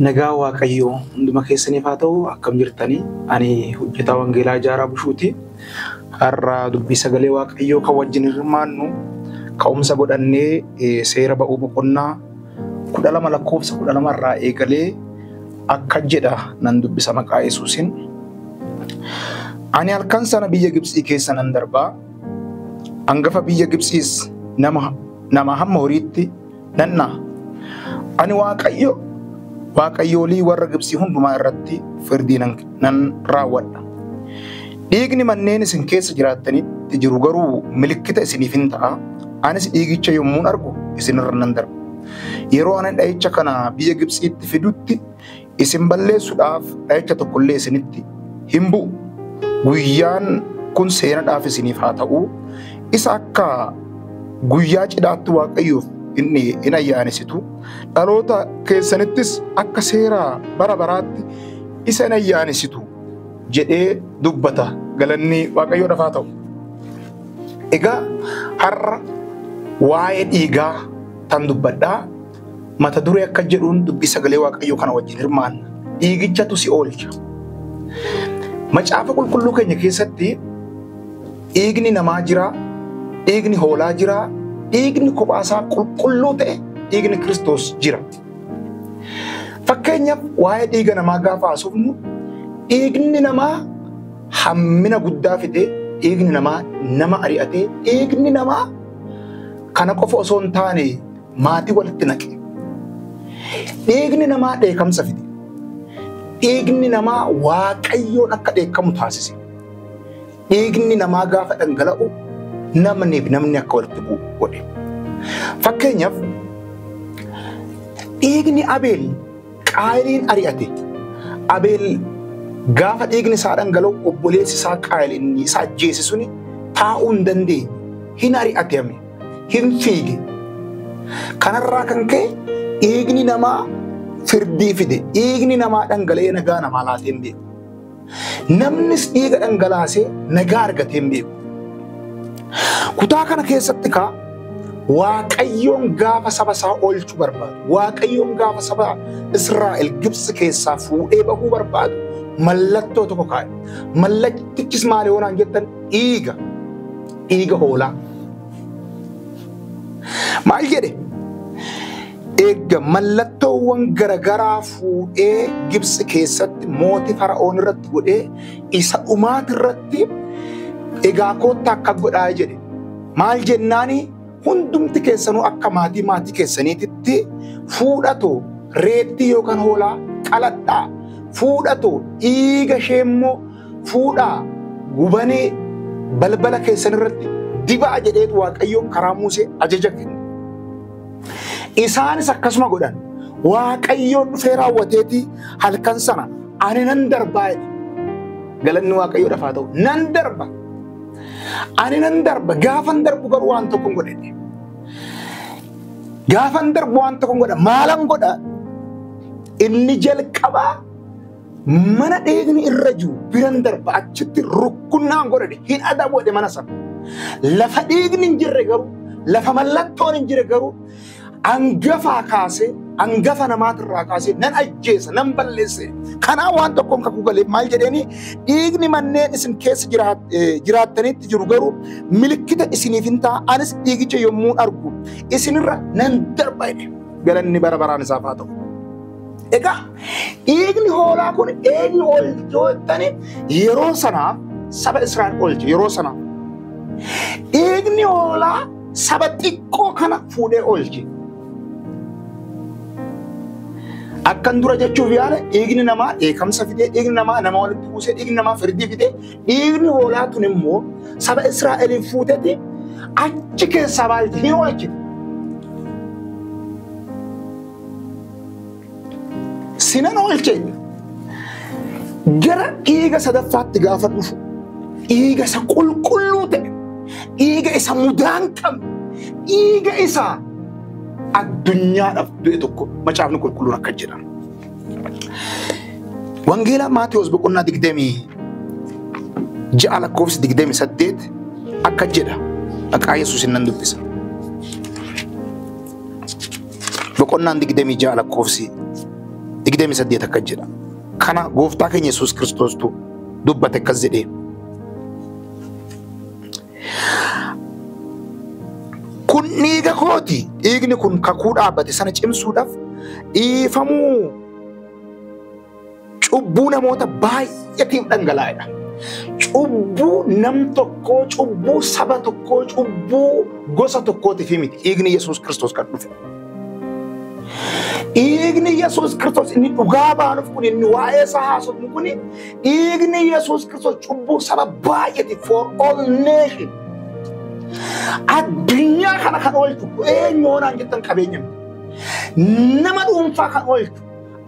Nagaa Waaqayyoo hunduma keessaniif haa ta'u akkam jirtanii ani hojjetaa wangeelaa Ijaaraa Bushuuti. Har'a dubbii sagalee Waaqayyoo kan wajjin hirmaannu ka'umsa godhannee seera ba'uu boqonnaa 12 lakkoofsa 12 irraa eegalee akka jedha nan dubbisa maqaa Yesuusiin. Ani halkan sana biyya Gibxii keessa nan darbaa. Hangafa biyya Gibxiis nama hamma horiitti nanna. Ani Waaqayyoolii warra Gibxii hundumaa irratti firdii nan raawwadha. Dhiigni manneen isin keessa jiraattanitti jiru garuu milikkita isiniif hin ta'a. Anis dhiigicha yommuun argu isinirra nan darba. Yeroo ani dha'icha kana biyya Gibxiitti fidutti isin balleessuudhaaf dha'icha tokkollee isinitti hin bu'u. Guyyaan kun seenaadhaaf isiniif haa ta'u. Isa akka guyyaa cidhaatti Waaqayyoof inni in ayyaanessitu. Dhaloota keessanittis akka seera bara baraatti isa in ayyaanessitu jedhee dubbata. Galanni Waaqayyoodhaaf haa ta'u. Egaa har'a waa'ee dhiigaa tan dubbadhaa. Mata duree akka jedhuun dubbii sagalee Waaqayyoo kana wajjin hirmaanna. Dhiigichatu si oolcha. Macaafa qulqulluu keenya keessatti dhiigni namaa jira, dhiigni hoolaa jira, dhiigni kophaasaa qulqulluu ta'e dhiigni Kiristoos jira. Fakkeenyaaf waa'ee dhiiga namaa gaafa haasofnu dhiigni namaa hammina guddaa fidee, dhiigni namaa nama ari'atee, dhiigni namaa kana qofa osoo hin taane maatii walitti naqe. Dhiigni namaa dheekamsa fide. Dhiigni namaa Waaqayyoon akka dheekkamu taasise. Dhiigni namaa gaafa dhangala'u namni akka walitti bu'u godhe. Fakkeenyaaf dhiigni Abeel Qaayiliin ari'ate. Abeel gaafa dhiigni isaa dhangala'u obboleessi isaa Qaayil inni isa ajjeese suni taa'uu hin dandeenye. Hin ari'atame. Hin fiige. Kanarraa kan ka'e dhiigni namaa firdii fide. Dhiigni namaa dhangala'ee nagaa namaa laatee hin beeku. Namnis dhiiga dhangalaasee nagaa argatee hin beeku. Kutaa kana keessatti Waaqayyoon gaafa saba isaa oolchuu barbaadu, Waaqayyoon gaafa saba Israa'el Gibxi keessaa fuudhee bahuu barbaadu mallattoo tokko kaa'e. Mallattichis maal yoonaan jettan dhiiga hoolaa. Maal jedhe? Eegga mallattoowwan garagaraa fuudhee Gibxi keessatti mootii Fara'oon irratti godhee isa dhumaati irratti egaa kootta akka godhaa jedhe. Maal jennaani hundumti keessanuu akka maatii keessaniititti fuudhatoo reettii yookaan hoolaa qaladhaa. Fuudhatoo dhiiga ishee immoo fuudhaa gubanii balbala keessan irratti dibaa jedheetu Waaqayyoon karaa Musee ajaja kenne. Isaanis akkasuma godhan. Waaqayyoon dhufee raawwateeti halkan sana ani nan darbaa jedhe. Galanni Waaqayyoodhaaf haa ta'u. Nan darba. Ani nan darba. Gaafan darbu garuu waan tokko hin godhenne. Gaafan darbu waan tokko hin godha. Maalan godha? Inni jalqabaa mana dhiigni irra jiru biran darba achitti rukkunnaan godhane hin adabu jedhe mana sana. Lafa dhiigni hin jirre garuu, lafa mallattoon hin jirre garuu angafaa kaasee, angafa namaatirraa kaasee nan ajjeesa, nan balleesse. Kanaan waan tokkoon kakuu galee maal jedheeni dhiigni manneen isin keessa jiraattanitti jiru garuu milikkita isiniif hin ta'a. Anis dhiigicha yommuu argu isinirra nan darba jedhe. Galanni bara baraan isaaf haa ta'u. Egaa dhiigni hoolaa kun eenyu oolchootani yeroo sanaaf saba Israa'el oolche yeroo sanaaf. Dhiigni hoolaa saba xiqqoo kana fuudhee oolche. Akkan dura jechuuf yaala dhiigni namaa dheekamsa fidee, dhiigni namaa nama walitti buusee, dhiigni namaa firdii fidee, dhiigni hoolaa tun immoo saba Israa'eliin fuuteeti achi keessaa baay'ee hin oolchine. Sinan oolche. Gara dhiiga sadaffaatti gaafa dhufu dhiiga isa qulqulluu ta'e, dhiiga isa mudaan qabne, dhiiga isaa addunyaadhaaf du'e tokko macaafni qulqulluun akka jedhan. Wangeelaa Maatewos boqonnaa 26 lakkoofsi 28 akka jedha. Maqaa Yesuusin nan dubbisa. Boqonnaan 26 lakkoofsi digdamii saddeet akka jedha. Kana gooftaa keenya Yesuus Kiristoostu dubbate akkas jedhee. Kun dhiiga kooti. Dhiigni kun kakuu dhaabbate sana cimsuudhaaf dhiifamuu cubbuu namoota baay'eetiif dhangala'edha. Cubbuu nam tokkoo, cubbuu saba tokkoo, cubbuu gosa tokkootiif miti. Dhiigni Yesuus Kiristoos kan dhufe. Dhiigni Yesuus Kiristoos inni dhugaa baanuuf kun inni waa'ee isaa haasofnu kun dhiigni Yesuus Kiristoos cubbuu saba baay'eetiif for all nation. Addunyaa kana kan oolchu eenyoonaan jettan qabeenya nama dhuunfaa kan oolchu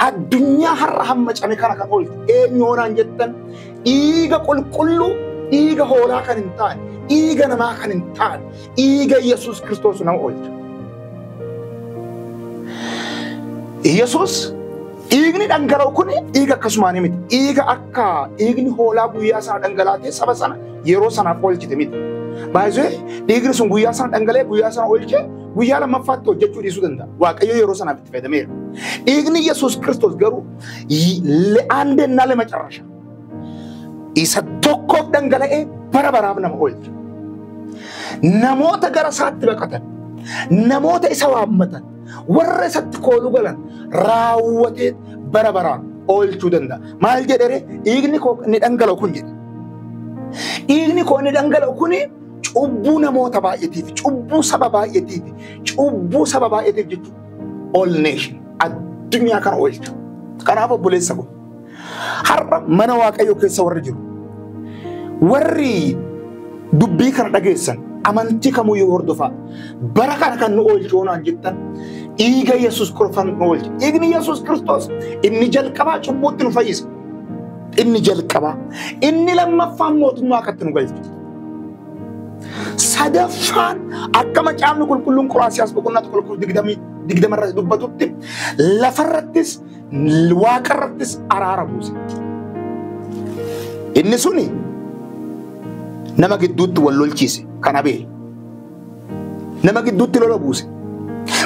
addunyaa har'a hammacame kana kan oolchu eenyoonaan jettan dhiiga qulqulluu dhiiga hoolaa kan hin taane dhiiga namaa kan hin taane dhiiga Yesuus Kiristoos nama oolchu. Yesuus dhiigni dhangala'u kun dhiiga akkasumaan miti. Dhiiga akka dhiigni hoolaa guyyaa sana dhangalaatee saba sana yeroo sanaaf oolchite miti. Baay'ee dhiigni sun guyyaa sana dhangala'ee guyyaa sana oolchee guyyaa lammaffaatti hojjechuu dhiisuu danda'a. Waaqayyo yeroo sanaaf itti fayyadameera. Dhiigni Yesuus Kiristoos garuu le'aandennaa lama carrasha. Isa tokkoof dhangala'ee bara baraaf nama oolcha. Namoota gara isaatti baqatan, namoota isa waammatan, warra isatti kooluu galan raawwatee bara baraan oolchuu danda'a. Maal jedhere dhiigni koo inni dhangala'u kun jedhe. Dhiigni koo inni dhangala'u kun cubbuu namoota baay'eetiif, cubbuu saba baay'eetiif, cubbuu saba baay'eetiif jechuudha. All nation addunyaa kana oolcha. Kanaaf obboleessa kun har'a mana Waaqayyoo keessa warri jiru, warri dubbii kana dhageessan amantii kamuyyuu hordofaa bara kana kan nu oolchu naan jettan dhiiga Yesuus Kiristoos nu oolcha. Dhiigni Yesuus Kiristoos inni jalqabaa cubbuutti nu fayyisa. Inni jalqabaa. Inni lammaffaan mootummaa akkatti nu galcha. Sadaffaan akka macaafni qulqulluun Qoraasiyaas boqonnaa qulqulluu digdamarratti dubbatutti lafarrattis waaqarrattis araara buuse. Inni suni nama gidduutti wal lolchiise kan Abeel. Nama gidduutti lola buuse.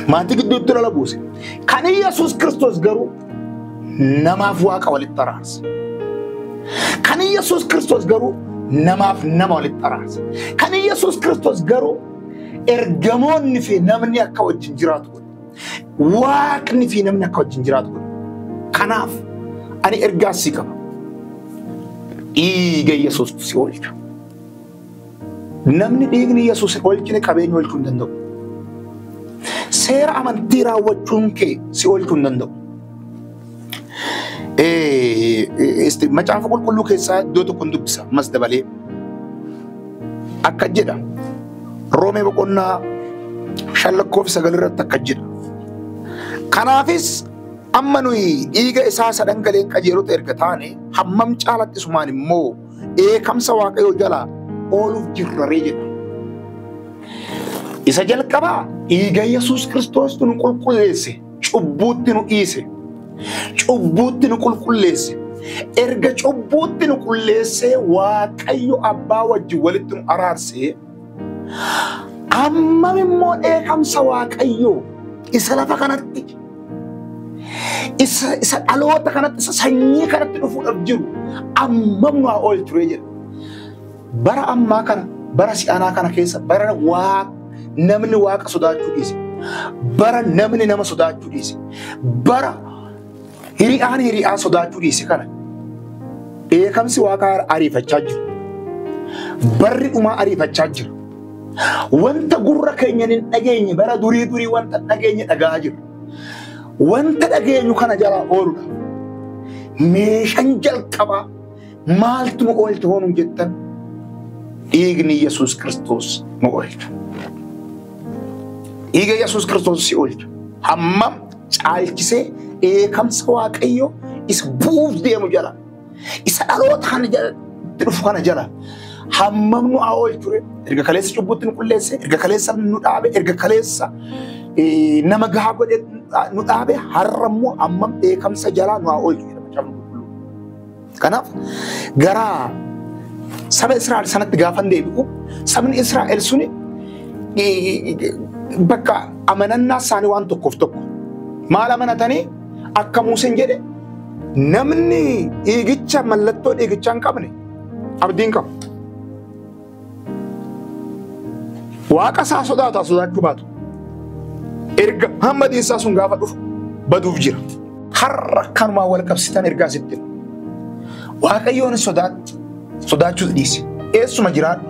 Maatii gidduutti lola buuse. Kan Yesuus Kiristoos garuu namaaf waaqa walitti araarse. Kan Yesuus Kiristoos garuu namaaf nama walitti araarse. Kan Yesuus Kiristoos garuu ergamoonni fi namni akka wajjin jiraatu godhe. Waaqni fi namni akka wajjin jiraatu godhe. Kanaaf ani ergaa si qaba. Dhiiga Yesuus si oolcha. Namni dhiigni Yesuus oolchine qabeenya oolchuu hin danda'u. Seera amantii raawwachuun kee si oolchuu hin danda'u. Macaafa qulqulluu keessaa iddoo tokkoon dubbisa mas dabalee akka jedha Roomee boqonnaa 5:9 irratti akka jedha. Kanaafis amma nuyi dhiiga isaa sadhangaleen qajeelota erga taane hammam caalatti sumaan immoo eekamsa Waaqayyoo jalaa ooluuf jirraree jedha. Isa jalqabaa dhiiga Yesuus Kiristoos nu qulqulleesse, cubbuutti nu dhiise, cubbuutti nu qulqulleesse. Erga cubbuutti nu qulqulleessee Waaqayyo Abbaa wajjin walitti nu araarsee ammam immoo eekamsa Waaqayyoo isa lafa kanatti isa dhaloota kanatti isa sanyii kanatti dhufuudhaaf jiru ammam nu haa oolchuu jedha. Bara ammaa kana bara si'anaa kana keessa bara namni waaqa sodaachuu dhiise, bara namni nama sodaachuu dhiise, bara hiri'aan sodaachuu dhiise kana eekamsi waaqaa ariifachaa jira. Barri dhumaa ariifachaa jira. Wanta gurra keenyan hin dhageenye bara durii wanta dhageenye dhagaa jira. Wanta dhageenyu kana jalaa ooluudhaaf meeshaan jalqabaa maaltu nu oolcha hoonum jettan dhiigni Yesuus Kiristoos nu oolcha. Dhiiga Yesuus Kiristoos si oolcha. Hammam caalchisee eekamsa Waaqayyoo isa bu'uuf deemu jala, isa dhaloota kana jalatti dhufu kana jala hammam nu haa oolchu. Erga kaleessa cubbuutti nu qulleesse, erga kaleessa nu dhaabe, erga kaleessa nama gahaa godhe nu dhaabe, har'a immoo hammam eekamsa jalaa nu haa oolchu jedha Macaafni Qulqulluun. Kanaaf gara saba Israa'el sanatti gaafan deebi'u sabni Israa'el suni bakka amanannaa isaanii waan tokkoof tokko maal amanatanii akka Museen jedhe namni dhiigicha mallattoo dhiigichaa hin qabne abdiin qaba. Waaqa isaa sodaatu sodaachuu baatu. Erga hamma diinsaa sun gaafa dhufu baduuf jira. Har'a kanumaan wal qabsitan ergaa sitti. Waaqayyoon sodaachuu dhiisi. Eessuma jiraadhu.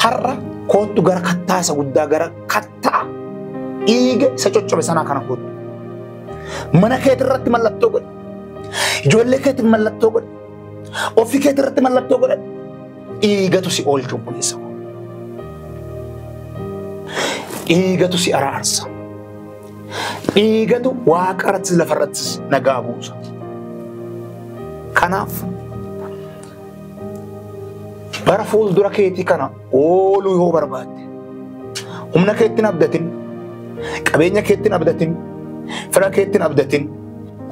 Har'a kootu gara kattaa isa guddaa gara kattaa dhiiga isa coccobe sanaa kana kootu. Mana keetii irratti mallattoo godhe. Ijoollee keetiin mallattoo godhe. Ofii keetii irratti mallattoo godhe. Dhiigatu si oolchuu buleessa. Dhiigatu si araarsa. Dhiigatu waaqa irrattis lafa irrattis nagaa buusa. Kanaaf bara fuuldura keetii kana ooluu yoo barbaadde humna keettiin abdatin, qabeenya keettiin abdatin, fira keettiin abdatin,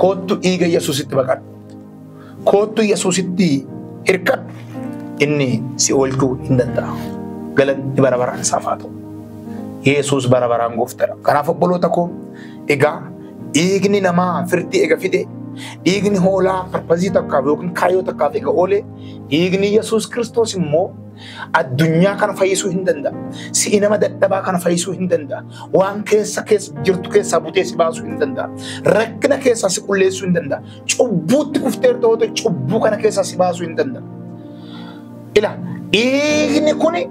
koottu dhiiga Yesuusitti baqadhu. Koottu Yesuusitti hirkadhu. Inni si oolchuu hin danda'a. Galanni bara baraan isaaf haa ta'u. Yesuus bara baraan gooftaadha. Kanaaf obboloota koo egaa dhiigni namaa firdii ega fide, dhiigni hoolaa parpazii takkaaf yookiin kaayyoo takkaaf ega oole, dhiigni Yesuus Kiristoos immoo addunyaa kana fayyisuu hin danda'a. Si'i nama dadhabaa kana fayyisuu hin danda'a. Waan keessa jirtu keessaa butee si baasuu hin danda'a. Rakkina keessaa si qulleessuu hin danda'a. Cubbuutti kufteerta yoo ta'e cubbuu kana keessaa si baasuu hin danda'a. Ila dhiigni kuni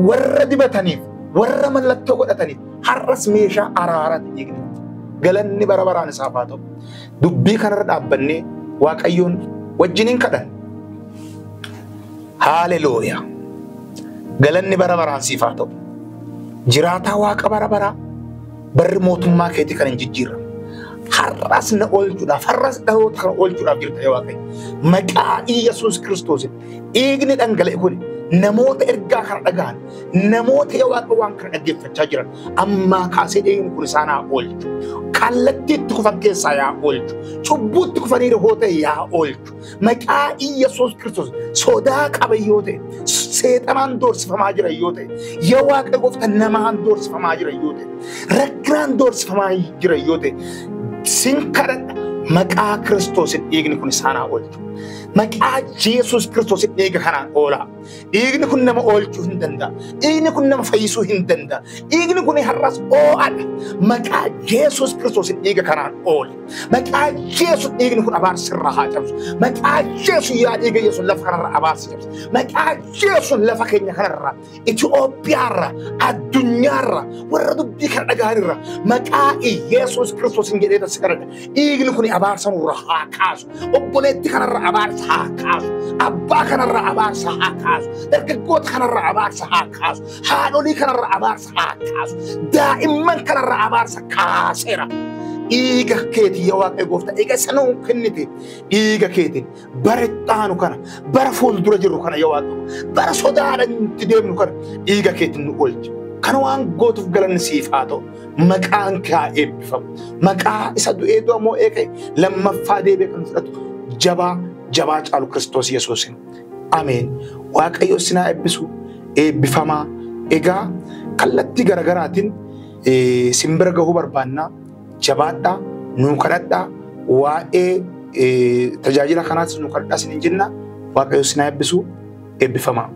warra dibataniif, warra mallattoo godhataniif har'as meeshaa araaraati dhiigni. Galanni bara baraan isaaf haa ta'u. Dubbii kanarra dhaabbannee Waaqayyoon wajjiniin kadhan. Haalelooyaa. Galanni bara baraan siif haa ta'u. Jiraataa Waaqa bara baraa barri mootummaa keetii kan hin jijjiirre. Har'as na oolchuudhaaf, har'as dhahoota kana oolchuudhaaf jirta Waaqayyo. Maqaa Yesuus Kiristoos dhiigni dhangala'e kun namoota ergaa kana dhaga'an, namoota Waaqa waan kana dhaggeeffachaa jiran ammaa kaasee dhiigni kun isaan haa oolchu. Kallattiitti kufan keessaa yaa oolchu. Cubbuutti kufaniiru hoo ta'e yaa oolchu. Maqaa Yesuus Kiristoos sodaa qaban yoo ta'e, seexanaan doorsifamaa jiran yoo ta'e, yaa Waaqa gooftaa namaan doorsifamaa jiran yoo ta'e, rakkinaan doorsifamaa jiran yoo ta'e, sin kadhadha maqaa Kiristoosin dhiigni kun isaan haa oolchu. Maqaa Yesuus Kiristoosin dhiiga kanaan oolaa. Dhiigni kun nama oolchuu hin danda'a. Dhiigni kun nama fayyisuu hin danda'a. Dhiigni kun har'as oo'adha. Maqaa Yesuus Kiristoosin dhiiga kanaan ooli. Maqaa Yesuus dhiigni kun abaarsa irraa haa cabsu. Maqaa Yesuus yaa dhiiga Yesuus lafa kanarra abaarsa cabsu. Maqaa Yesuus lafa keenya kanarra, Itoophiyaarra, addunyaarra, warra dubbii kana dhaga'anirra maqaa Yesuus Kiristoosin jedhee tassi kadhadha. Dhiigni kun abaarsa nurra haa kaasu. Obboleetti kanarra abaarsa haa kaasu. Abbaa kanarra abaarsa haa kaasu. Dargaggoota kanarra abaarsa haa kaasu. Haadholii kanarra abaarsa haa kaasu. Daa'imman kanarra abaarsa kaaseera. Dhiiga keetii yaa Waaqayyo gooftaa eega sanuu kennite dhiiga keetiin bara ittaanu kana bara fuuldura jirru kana yaa Waaqayyo bara sodaadhaan itti deemnu kana dhiiga keetiin nu oolchi. Kana waan gootuuf galanni siif haa ta'u. Maqaan kee haa eebbifamu. Maqaa isa du'ee du'a moo'ee ka'e lammaffaa deebi'ee kan fudhatu jabaa caalu Kiristoos Yesuusin. Ameen. Waaqayyo isin haa eebbisu. Eebbifamaa. Egaa kallattii garaagaraatiin simbira gahuu barbaannaa. Jabaadhaa. Nuu kadhadhaa. Waa'ee tajaajila kanaas nuu kadhadhaa isin jenna. Waaqayyo isin haa eebbisu. Eebbifamaa.